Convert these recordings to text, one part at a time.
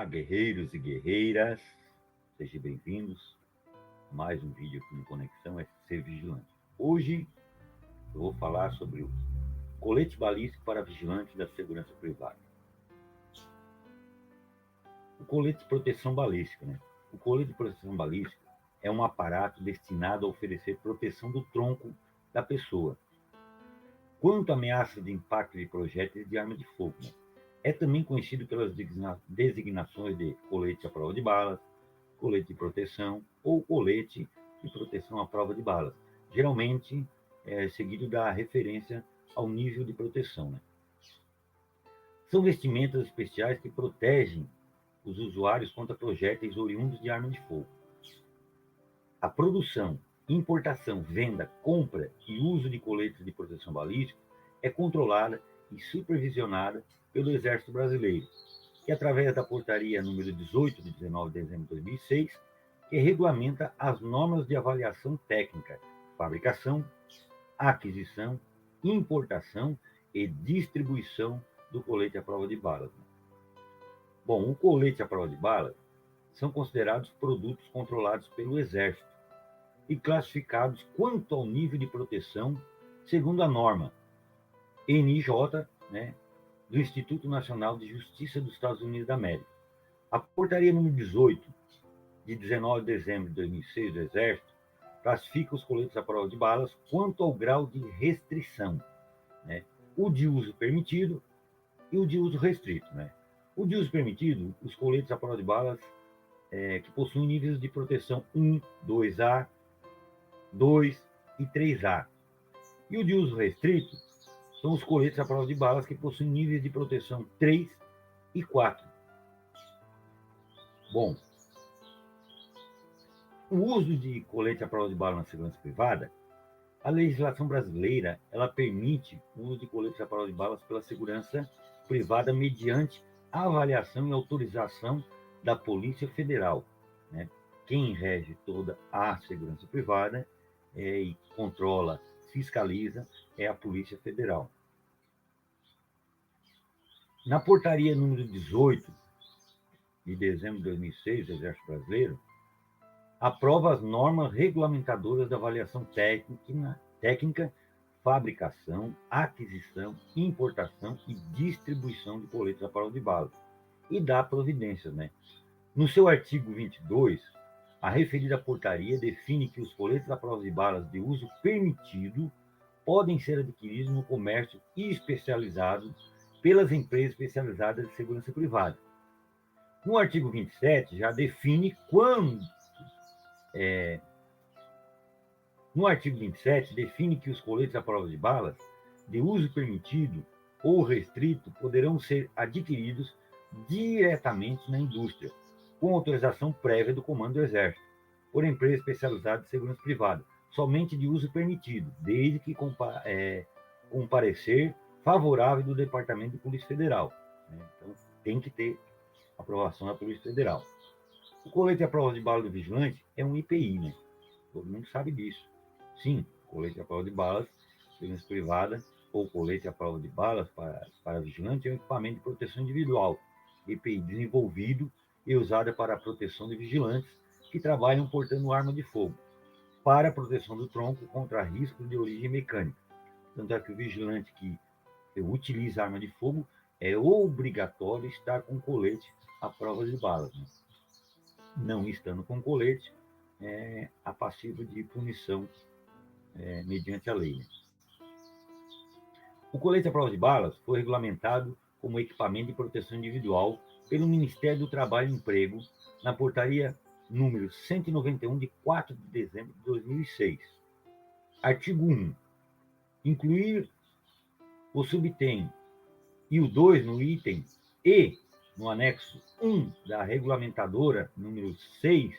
Olá, guerreiros e guerreiras, sejam bem-vindos a mais um vídeo aqui no Conexão SC Vigilante. Hoje eu vou falar sobre o colete balístico para vigilantes da segurança privada. O colete de proteção balística, O colete de proteção balística é um aparato destinado a oferecer proteção do tronco da pessoa quanto à ameaça de impacto de projéteis de arma de fogo. É também conhecido pelas designações de colete à prova de balas, colete de proteção ou colete de proteção à prova de balas. Geralmente é seguido da referência ao nível de proteção. São vestimentas especiais que protegem os usuários contra projéteis oriundos de arma de fogo. A produção, importação, venda, compra e uso de coletes de proteção balística é controlada e supervisionada pelo Exército Brasileiro, que através da portaria número 18 de 19 de dezembro de 2006, que regulamenta as normas de avaliação técnica, fabricação, aquisição, importação e distribuição do colete à prova de balas. Bom, o colete à prova de balas são considerados produtos controlados pelo Exército e classificados quanto ao nível de proteção segundo a norma NIJ, do Instituto Nacional de Justiça dos Estados Unidos da América. A portaria número 18, de 19 de dezembro de 2006 do Exército, classifica os coletes à prova de balas quanto ao grau de restrição, o de uso permitido e o de uso restrito. O de uso permitido, os coletes à prova de balas que possuem níveis de proteção 1, 2A, 2 e 3A. E o de uso restrito são os coletes à prova de balas que possuem níveis de proteção 3 e 4. Bom, o uso de colete à prova de bala na segurança privada, a legislação brasileira, ela permite o uso de coletes à prova de balas pela segurança privada mediante avaliação e autorização da Polícia Federal. Quem rege toda a segurança privada e controla, fiscaliza, é a Polícia Federal. Na portaria número 18 de dezembro de 2006 do Exército Brasileiro, aprova as normas regulamentadoras da avaliação técnica, fabricação, aquisição, importação e distribuição de coletes à prova de balas e dá providências. No seu artigo 22, a referida portaria define que os coletes à prova de balas de uso permitido podem ser adquiridos no comércio especializado pelas empresas especializadas de segurança privada. No artigo 27, já define quando... No artigo 27, define que os coletes à prova de balas de uso permitido ou restrito poderão ser adquiridos diretamente na indústria, com autorização prévia do Comando do Exército, por empresa especializada de segurança privada, somente de uso permitido, desde que com parecer favorável do Departamento de Polícia Federal. Então, tem que ter aprovação da Polícia Federal. O colete à prova de bala do vigilante é um IPI, Todo mundo sabe disso. Sim, colete à prova de balas, segurança privada, ou colete à prova de balas para vigilante é um equipamento de proteção individual, EPI, desenvolvido e usado para a proteção de vigilantes que trabalham portando arma de fogo, para a proteção do tronco contra riscos de origem mecânica. Tanto é que o vigilante que utiliza arma de fogo é obrigatório estar com colete à prova de balas. Não estando com colete, é passivo de punição mediante a lei. O colete à prova de balas foi regulamentado como equipamento de proteção individual pelo Ministério do Trabalho e Emprego na portaria número 191 de 4 de dezembro de 2006. Artigo 1. Incluir o subtem e o 2 no item E, no anexo 1 da regulamentadora número 6,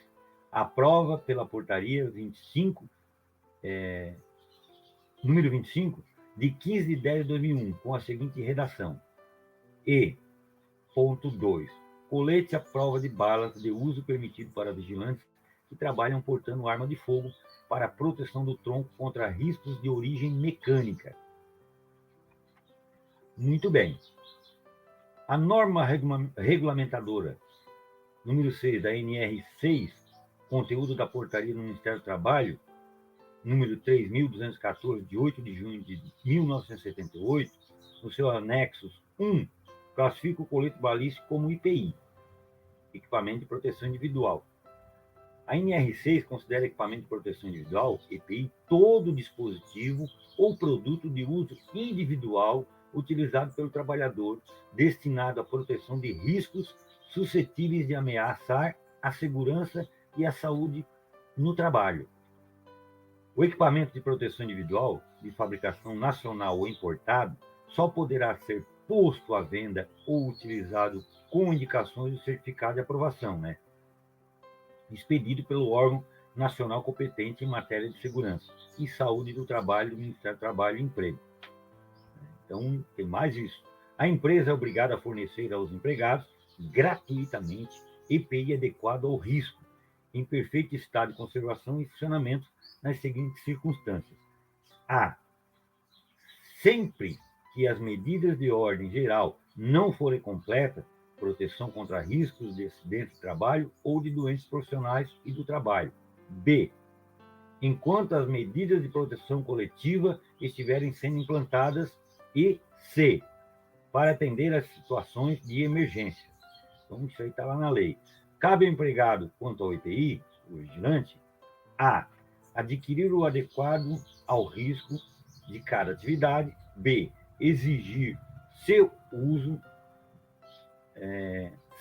aprova pela portaria 25, número 25, de 15 de 10 de 2001, com a seguinte redação. Ponto 2. Colete à prova de balas de uso permitido para vigilantes que trabalham portando arma de fogo para a proteção do tronco contra riscos de origem mecânica. Muito bem. A norma regulamentadora número 6 da NR6, conteúdo da portaria do Ministério do Trabalho, número 3.214, de 8 de junho de 1978, no seu anexo 1, classifica o colete balístico como IPI, equipamento de proteção individual. A NR6 considera equipamento de proteção individual, EPI, todo dispositivo ou produto de uso individual utilizado pelo trabalhador, destinado à proteção de riscos suscetíveis de ameaçar a segurança e a saúde no trabalho. O equipamento de proteção individual, de fabricação nacional ou importado, só poderá ser posto à venda ou utilizado com indicações do certificado de aprovação, expedido pelo órgão nacional competente em matéria de segurança e saúde do trabalho do Ministério do Trabalho e Emprego. Então, tem mais isso. A empresa é obrigada a fornecer aos empregados, gratuitamente, EPI adequado ao risco, em perfeito estado de conservação e funcionamento, nas seguintes circunstâncias. A. Sempre que as medidas de ordem geral não forem completas, proteção contra riscos de acidente de trabalho ou de doenças profissionais e do trabalho. B. Enquanto as medidas de proteção coletiva estiverem sendo implantadas. E C. Para atender às situações de emergência. Então, isso aí está lá na lei. Cabe ao empregado, quanto ao EPI, o vigilante, A. Adquirir o adequado ao risco de cada atividade. B. Exigir seu uso.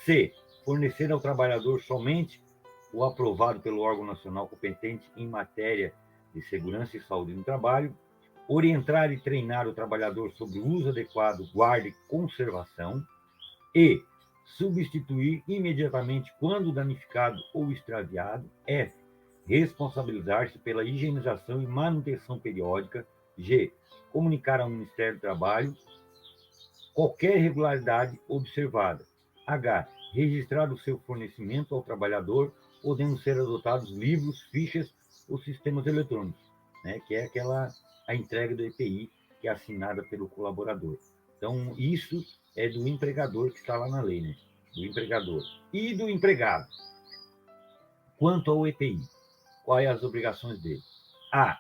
C. Fornecer ao trabalhador somente o aprovado pelo órgão nacional competente em matéria de segurança e saúde no trabalho. Orientar e treinar o trabalhador sobre o uso adequado, guarda e conservação. E. Substituir imediatamente quando danificado ou extraviado. F. Responsabilizar-se pela higienização e manutenção periódica. G. Comunicar ao Ministério do Trabalho qualquer irregularidade observada. H. Registrar o seu fornecimento ao trabalhador, podendo ser adotados livros, fichas ou sistemas eletrônicos, que é a entrega do EPI, que é assinada pelo colaborador. Então, isso é do empregador, que está lá na lei, do empregador. E do empregado. Quanto ao EPI, quais as obrigações dele? A.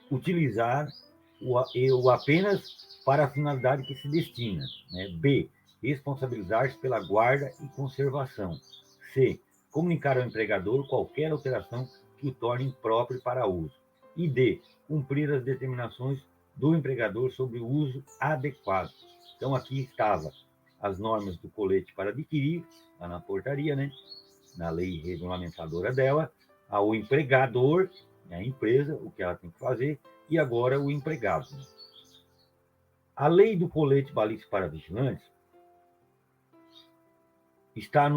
Utilizar o apenas para a finalidade que se destina. B. Responsabilizar-se pela guarda e conservação. C. Comunicar ao empregador qualquer alteração que o torne impróprio para uso. E D. Cumprir as determinações do empregador sobre o uso adequado. Então, aqui estava as normas do colete para adquirir, lá na portaria, na lei regulamentadora dela, ao empregador, a empresa, o que ela tem que fazer, e agora o empregado. A lei do colete balístico para vigilantes está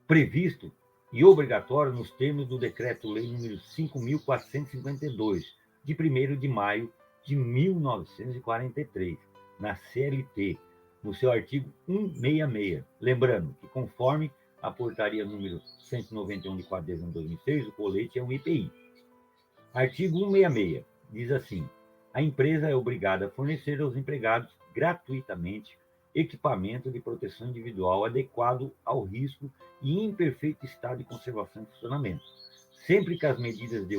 previsto e obrigatório nos termos do Decreto-Lei número 5.452, de 1º de maio de 1943, na CLT, no seu artigo 166. Lembrando que, conforme a portaria número 191 de 4 de dezembro de 2006, o colete é um IPI. Artigo 166 diz assim: a empresa é obrigada a fornecer aos empregados gratuitamente equipamento de proteção individual adequado ao risco e em perfeito estado de conservação e funcionamento, sempre que as medidas de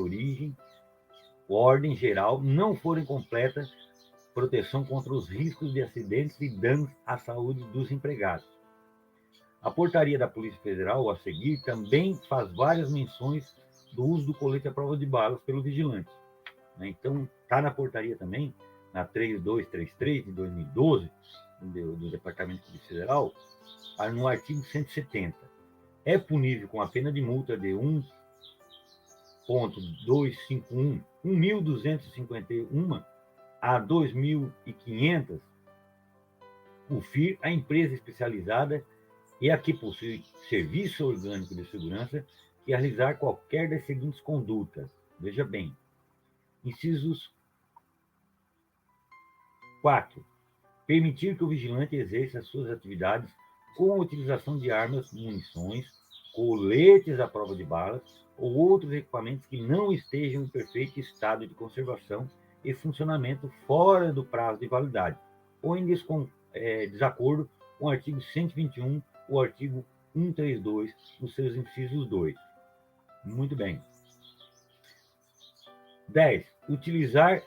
ordem geral não forem completas, proteção contra os riscos de acidentes e danos à saúde dos empregados. A portaria da Polícia Federal, a seguir, também faz várias menções do uso do colete à prova de balas pelo vigilante. Então, está na portaria também, na 3233 de 2012, do Departamento de Polícia Federal, no artigo 170. É punível com a pena de multa de 1.251 a 2.500 o FIR, a empresa especializada e a que possui serviço orgânico de segurança que realizar qualquer das seguintes condutas. Veja bem. Incisos 4. Permitir que o vigilante exerça as suas atividades com a utilização de armas, munições, coletes à prova de balas ou outros equipamentos que não estejam em perfeito estado de conservação e funcionamento fora do prazo de validade, ou em desacordo com o artigo 121 ou artigo 132, nos seus incisos 2. Muito bem. 10. Utilizar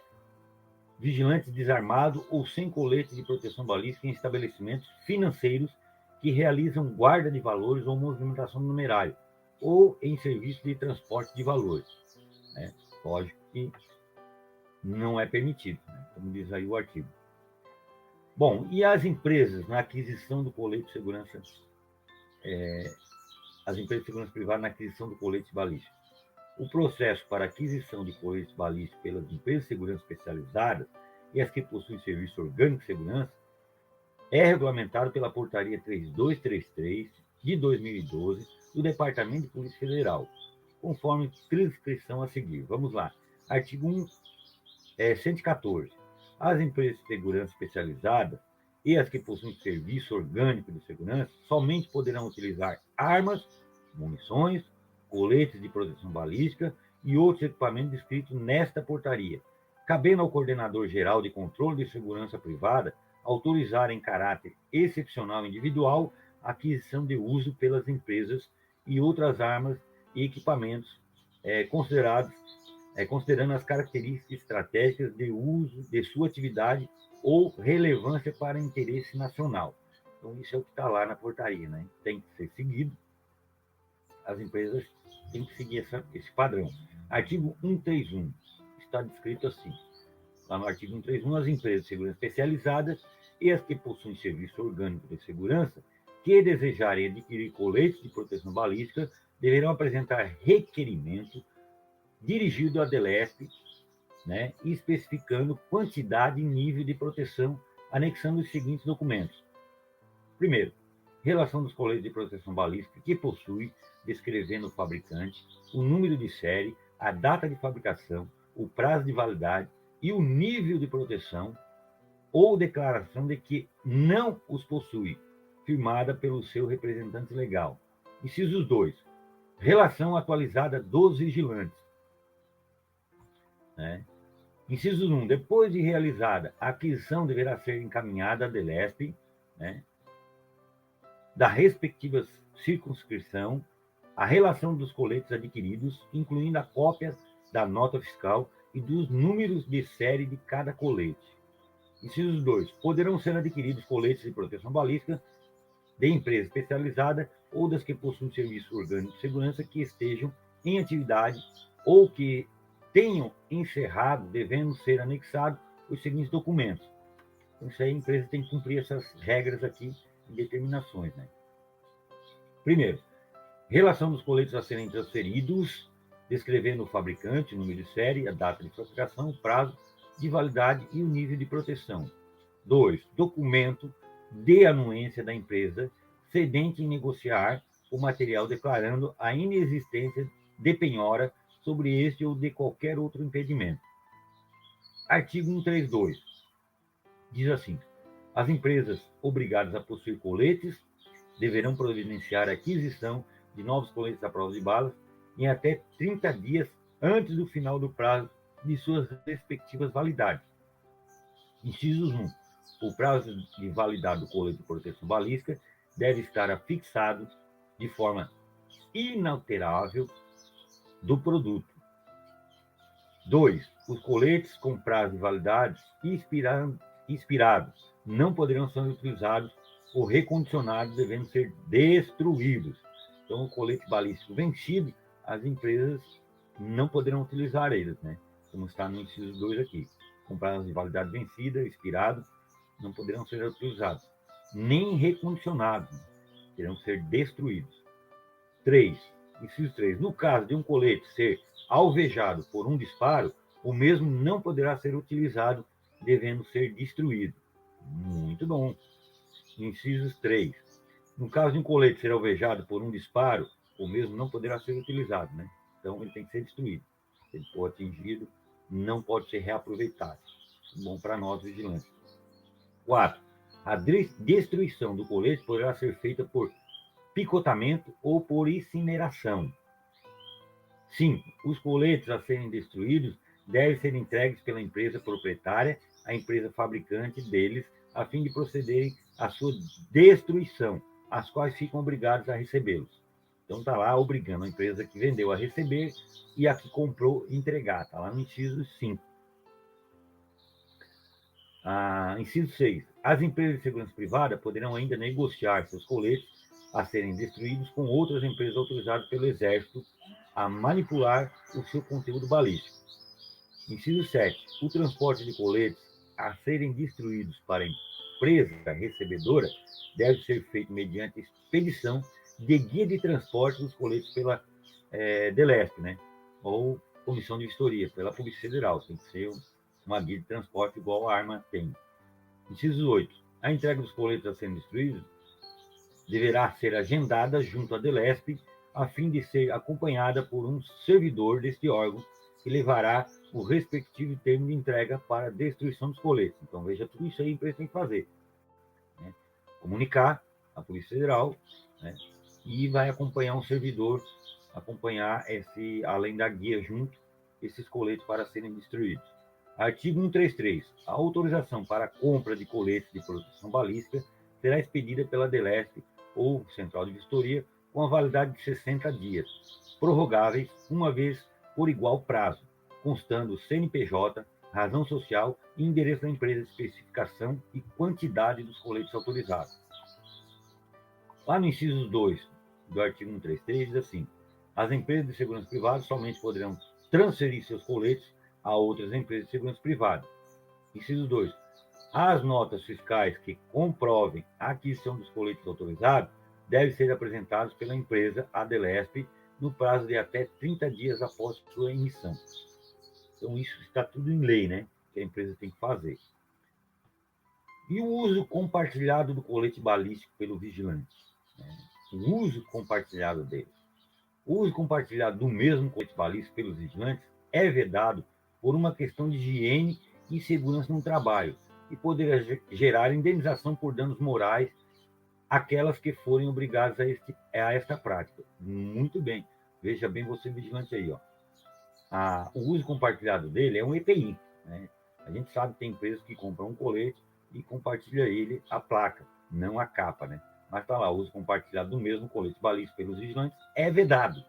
vigilante desarmado ou sem colete de proteção balística em estabelecimentos financeiros que realizam guarda de valores ou movimentação numerária, ou em serviço de transporte de valores. Né? Lógico que não é permitido, né? Como diz aí o artigo. Bom, e as empresas na aquisição do colete de segurança, as empresas de segurança privada na aquisição do colete balístico? O processo para aquisição de coletes balísticos pelas empresas de segurança especializadas e as que possuem serviço orgânico de segurança é regulamentado pela Portaria 3233 de 2012 do Departamento de Polícia Federal, conforme transcrição a seguir. Vamos lá. Artigo 114. As empresas de segurança especializadas e as que possuem serviço orgânico de segurança somente poderão utilizar armas, munições, coletes de proteção balística e outros equipamentos descritos nesta portaria, cabendo ao Coordenador Geral de Controle de Segurança Privada autorizar em caráter excepcional individual a aquisição de uso pelas empresas e outras armas e equipamentos considerando as características estratégicas de uso de sua atividade ou relevância para interesse nacional. Então, isso é o que está lá na portaria, né? Tem que ser seguido. As empresas têm que seguir esse padrão. Artigo 131 está descrito assim. Lá no artigo 131, as empresas de segurança especializadas e as que possuem serviço orgânico de segurança que desejarem adquirir coletes de proteção balística deverão apresentar requerimento dirigido à DELESP, né, especificando quantidade e nível de proteção, anexando os seguintes documentos. Primeiro, relação dos coletes de proteção balística que possui, descrevendo o fabricante, o número de série, a data de fabricação, o prazo de validade e o nível de proteção ou declaração de que não os possui, firmada pelo seu representante legal. Incisos 2. Relação atualizada dos vigilantes. Né? Inciso 1. Depois de realizada, a aquisição deverá ser encaminhada à DELESP, né, da respectiva circunscrição, a relação dos coletes adquiridos, incluindo a cópia da nota fiscal e dos números de série de cada colete. Inciso 2. Poderão ser adquiridos coletes de proteção balística de empresa especializada ou das que possuem serviço orgânico de segurança que estejam em atividade ou que tenham encerrado, devendo ser anexados os seguintes documentos. Então, isso aí a empresa tem que cumprir essas regras aqui e determinações, né? Primeiro, relação dos coletes a serem transferidos, descrevendo o fabricante, o número de série, a data de fabricação, o prazo de validade e o nível de proteção. 2. Documento de anuência da empresa cedente em negociar o material declarando a inexistência de penhora sobre este ou de qualquer outro impedimento. Artigo 132. Diz assim: as empresas obrigadas a possuir coletes deverão providenciar a aquisição de novos coletes à prova de balas em até 30 dias antes do final do prazo de suas respectivas validades. Incisos 1. O prazo de validade do colete de proteção balística deve estar afixado de forma inalterável do produto. 2. Os coletes com prazo de validade expirados não poderão ser utilizados ou recondicionados, devendo ser destruídos. Então, o colete balístico vencido, as empresas não poderão utilizar eles, né? Como está no inciso 2 aqui. Com prazo de validade vencida, expirado, não poderão ser utilizados. Nem recondicionados, né? Terão que ser destruídos. 3. Inciso 3. No caso de um colete ser alvejado por um disparo, o mesmo não poderá ser utilizado, devendo ser destruído. Muito bom. Incisos 3. No caso de um colete ser alvejado por um disparo, o mesmo não poderá ser utilizado, né? Então, ele tem que ser destruído. Se ele for atingido, não pode ser reaproveitado. Bom para nós, vigilantes. 4. A destruição do colete poderá ser feita por picotamento ou por incineração. 5. Os coletes a serem destruídos devem ser entregues pela empresa proprietária à empresa fabricante deles a fim de procederem à sua destruição, as quais ficam obrigados a recebê-los. Então está lá obrigando a empresa que vendeu a receber e a que comprou a entregar. Está lá no inciso 5. Inciso 6. As empresas de segurança privada poderão ainda negociar seus coletes a serem destruídos com outras empresas autorizadas pelo Exército a manipular o seu conteúdo balístico. Inciso 7. O transporte de coletes a serem destruídos para a empresa recebedora deve ser feito mediante expedição de guia de transporte dos coletes pela DELESP, né? Ou Comissão de Vistoria, pela Polícia Federal. Tem que ser uma guia de transporte igual a arma tem. Inciso 8. A entrega dos coletes a serem destruídos deverá ser agendada junto à DELESP, a fim de ser acompanhada por um servidor deste órgão, que levará o respectivo termo de entrega para a destruição dos coletes. Então, veja, tudo isso aí a empresa tem que fazer. Né? Comunicar à Polícia Federal, né? E vai acompanhar um servidor, acompanhar além da guia junto, esses coletes para serem destruídos. Artigo 133. A autorização para a compra de coletes de proteção balística será expedida pela DELESP ou Central de Vistoria com a validade de 60 dias, prorrogáveis uma vez por igual prazo, constando CNPJ, razão social e endereço da empresa, especificação e quantidade dos coletes autorizados. Lá no inciso 2 do artigo 133 diz assim: as empresas de segurança privada somente poderão transferir seus coletes a outras empresas de segurança privada. Inciso 2. As notas fiscais que comprovem a aquisição dos coletes autorizados devem ser apresentadas pela empresa à DELESP no prazo de até 30 dias após sua emissão. Então, isso está tudo em lei, né? Que a empresa tem que fazer. E o uso compartilhado do colete balístico pelo vigilante? O uso compartilhado dele. O uso compartilhado do mesmo colete balístico pelos vigilantes é vedado por uma questão de higiene e segurança no trabalho e poderá gerar indenização por danos morais àquelas que forem obrigadas a esta prática. Muito bem. Veja bem você vigilante aí, ó. O uso compartilhado dele é um EPI, né? A gente sabe que tem empresas que compram um colete e compartilha ele a placa, não a capa, né? Mas está lá, o uso compartilhado do mesmo colete balístico pelos vigilantes é vedado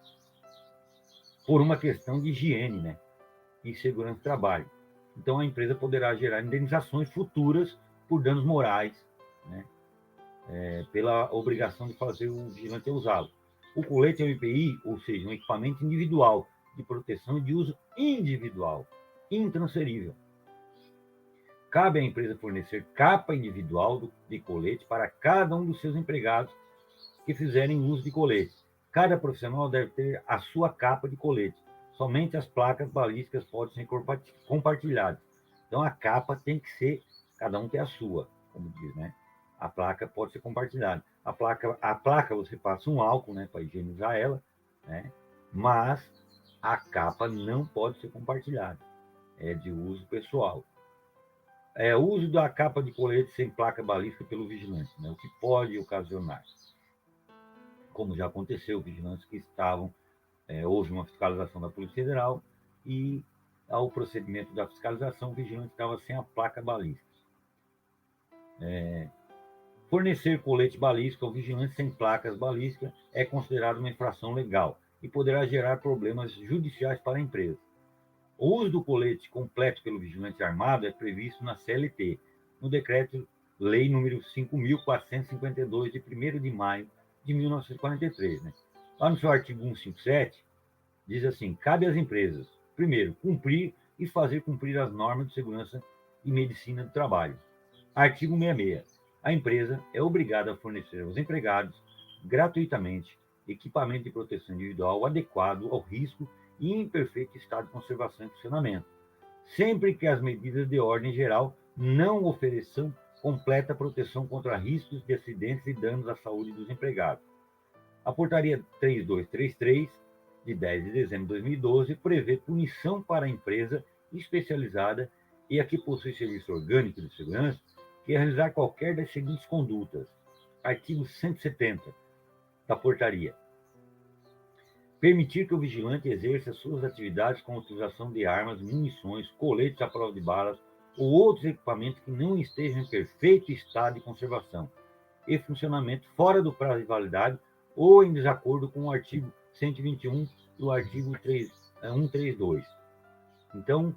por uma questão de higiene, né? E segurança do trabalho. Então, a empresa poderá gerar indenizações futuras por danos morais, né? Pela obrigação de fazer o vigilante usá-lo. O colete é um EPI, ou seja, um equipamento individual de proteção e de uso individual, intransferível. Cabe à empresa fornecer capa individual de colete para cada um dos seus empregados que fizerem uso de colete. Cada profissional deve ter a sua capa de colete. Somente as placas balísticas podem ser compartilhadas. Então, a capa tem que ser, cada um tem a sua, como diz, né? A placa pode ser compartilhada. A placa você passa um álcool, né, para higienizar ela, né? Mas a capa não pode ser compartilhada. É de uso pessoal. O uso da capa de colete sem placa balística pelo vigilante, né? O que pode ocasionar, como já aconteceu, vigilantes que estavam, houve uma fiscalização da Polícia Federal e, ao procedimento da fiscalização, o vigilante estava sem a placa balística. Fornecer colete balístico ao vigilante sem placas balísticas é considerado uma infração legal e poderá gerar problemas judiciais para a empresa. O uso do colete completo pelo vigilante armado é previsto na CLT, no Decreto-Lei nº 5.452, de 1º de maio de 1943. Né? Lá no seu artigo 157, diz assim: cabe às empresas, primeiro, cumprir e fazer cumprir as normas de segurança e medicina do trabalho. Artigo 66. A empresa é obrigada a fornecer aos empregados, gratuitamente, equipamento de proteção individual adequado ao risco e em perfeito estado de conservação e funcionamento, sempre que as medidas de ordem geral não ofereçam completa proteção contra riscos de acidentes e danos à saúde dos empregados. A Portaria 3233, de 10 de dezembro de 2012, prevê punição para a empresa especializada e a que possui serviço orgânico de segurança que realizar qualquer das seguintes condutas. Artigo 170 da Portaria. Permitir que o vigilante exerça suas atividades com utilização de armas, munições, coletes à prova de balas ou outros equipamentos que não estejam em perfeito estado de conservação e funcionamento fora do prazo de validade ou em desacordo com o artigo 121 e o artigo 132. Então,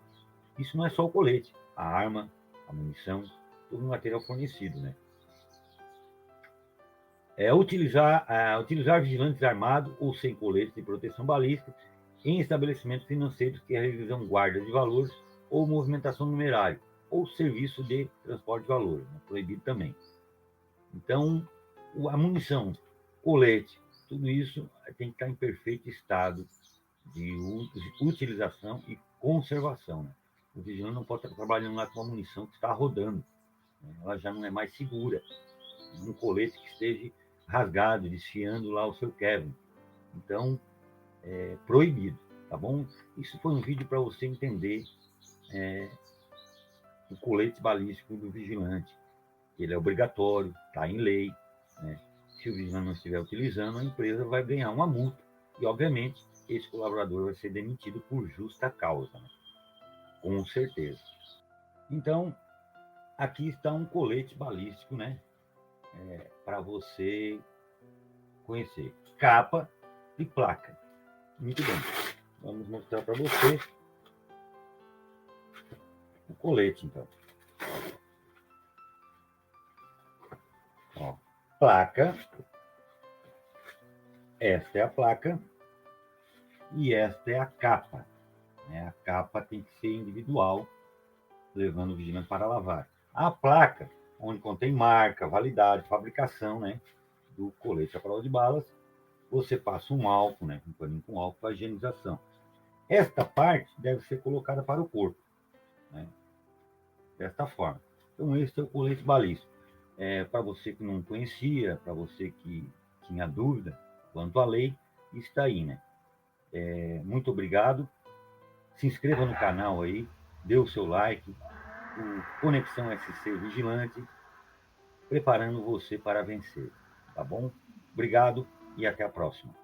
isso não é só o colete, a arma, a munição, todo o material fornecido, né? Utilizar vigilantes armados ou sem colete de proteção balística em estabelecimentos financeiros que realizam guarda de valores ou movimentação numerária, ou serviço de transporte de valores, né? Proibido também. Então, a munição, colete, tudo isso tem que estar em perfeito estado de utilização e conservação, né? O vigilante não pode estar trabalhando lá com uma munição que está rodando, né? Ela já não é mais segura. Um colete que esteja rasgado, desfiando lá o seu Kevin. Então, é proibido, tá bom? Isso foi um vídeo para você entender o colete balístico do vigilante. Ele é obrigatório, está em lei, né? Se o vigilante não estiver utilizando, a empresa vai ganhar uma multa e, obviamente, esse colaborador vai ser demitido por justa causa, né? Com certeza. Então, aqui está um colete balístico, né? Para você conhecer. Capa e placa. Muito bem. Vamos mostrar para você o colete, então. Ó, placa. Esta é a placa. E esta é a capa. A capa tem que ser individual, levando o vigilante para lavar. A placa, onde contém marca, validade, fabricação, né, do colete à prova de balas, você passa um álcool, né, um paninho com álcool para higienização. Esta parte deve ser colocada para o corpo, né, desta forma. Então, esse é o colete balístico. Para você que não conhecia, para você que tinha dúvida quanto à lei, está aí, né? Muito obrigado. Se inscreva no canal aí, dê o seu like. O Conexão SC Vigilante, preparando você para vencer, tá bom? Obrigado e até a próxima.